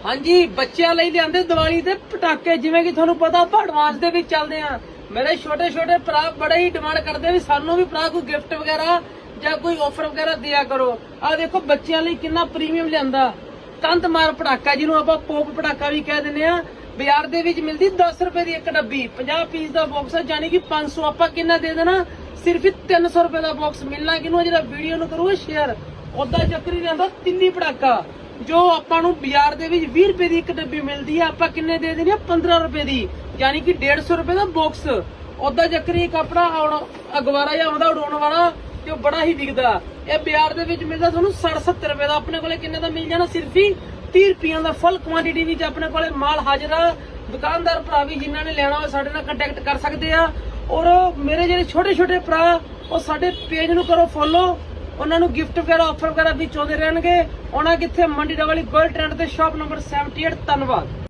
ਹਾਂਜੀ ਬੱਚਿਆਂ ਲਈ ਲਿਆਂਦੇ ਦੀਵਾਲੀ ਤੇ ਪਟਾਕੇ। ਜਿਵੇਂ ਕਿ ਤੁਹਾਨੂੰ ਪਤਾ ਆਪਾਂ ਐਡਵਾਂਸ ਦੇ ਵਿੱਚ ਚੱਲਦੇ ਆ। ਮੇਰੇ ਛੋਟੇ ਛੋਟੇ ਭਰਾ ਬੜੇ ਹੀ ਡਿਮਾਂਡ ਕਰਦੇ ਵੀ ਸਾਨੂੰ ਵੀ ਭਰਾ ਕੋਈ ਗਿਫਟ ਵਗੈਰਾ ਜਾਂ ਕੋਈ ਆਫਰ ਵਗੈਰਾ ਦਿਆ ਕਰੋ। ਆ ਦੇਖੋ ਬੱਚਿਆਂ ਲਈ ਕਿੰਨਾ ਪ੍ਰੀਮੀਅਮ ਲਿਆਂਦਾ ਕੰਧ ਮਾਰ ਪਟਾਕਾ, ਜਿਹਨੂੰ ਆਪਾਂ ਪੋਪ ਪਟਾਕਾ ਵੀ ਕਹਿ ਦਿੰਦੇ ਆ। ਬਾਜ਼ਾਰ ਦੇ ਵਿੱਚ ਮਿਲਦੀ 10 ਰੁਪਏ ਦੀ ਇੱਕ ਡੱਬੀ, 50 ਪੀਸ ਦਾ ਬਾਕਸ ਹੈ, ਯਾਨੀ ਕਿ 500। ਆਪਾਂ ਕਿੰਨਾ ਦੇ ਦੇਣਾ, ਸਿਰਫ 300 ਰੁਪਏ ਦਾ ਬਾਕਸ ਮਿਲਣਾ ਕਿਹਨੂੰ, ਜਿਹੜਾ ਵੀਡੀਓ ਨੂੰ ਕਰੂਗਾ ਸ਼ੇਅਰ। ਉਹਦਾ ਚੱਕਰੀ ਲਿਆਂਦਾ ਤਿੰਨੀ ਪਟਾਕਾ, ਜੋ ਆਪਾਂ ਨੂੰ ਬਾਜ਼ਾਰ ਦੇ ਵਿੱਚ 20 ਰੁਪਏ ਦੀ ਇੱਕ ਡੱਬੀ ਮਿਲਦੀ ਆ, ਆਪਾਂ ਕਿੰਨੇ ਦੇ ਦੇਣੀ ਆ 15 ਰੁਪਏ ਦੀ, ਯਾਨੀ ਕਿ 150 ਰੁਪਏ ਦਾ ਬਾਕਸ। ਉਹਦਾ ਚੱਕਰੀ ਕੱਪੜਾ ਅਗਵਾਰਾ ਜਾਂ ਆਉਂਦਾ ਉਡਾਉਣ ਵਾਲਾ, ਤੇ ਉਹ ਬੜਾ ਹੀ ਵਿਕਦਾ। ਇਹ ਬਾਜ਼ਾਰ ਦੇ ਵਿੱਚ ਮਿਲਦਾ ਤੁਹਾਨੂੰ 60-70 ਰੁਪਏ ਦਾ, ਆਪਣੇ ਕੋਲੇ ਕਿੰਨੇ ਦਾ ਮਿਲ ਜਾਣਾ, ਸਿਰਫ ਹੀ 30 ਰੁਪਈਆਂ ਦਾ। ਫੁੱਲ ਕੁਆਂਟੀਟੀ ਵਿੱਚ ਆਪਣੇ ਕੋਲੇ ਮਾਲ ਹਾਜ਼ਰ ਆ। ਦੁਕਾਨਦਾਰ ਭਰਾ ਵੀ ਜਿਨ੍ਹਾਂ ਨੇ ਲੈਣਾ ਹੋਵੇ ਸਾਡੇ ਨਾਲ ਕੰਟੈਕਟ ਕਰ ਸਕਦੇ ਆ। ਔਰ ਮੇਰੇ ਜਿਹੜੇ ਛੋਟੇ ਛੋਟੇ ਭਰਾ ਉਹ ਸਾਡੇ ਪੇਜ ਨੂੰ ਕਰੋ ਫੋਲੋ, ਉਹਨਾਂ ਨੂੰ ਗਿਫਟ ਵਗੈਰਾ ਆਫਰ ਵਗੈਰਾ ਵੀ ਚਾਹੁੰਦੇ ਰਹਿਣਗੇ। ਉਹਨਾਂ ਕਿੱਥੇ, ਮੰਡੀ ਡਬਲ ਗੋਲਡ ਟ੍ਰੈਂਡ ਤੇ ਸ਼ਾਪ ਨੰਬਰ 78। ਧੰਨਵਾਦ।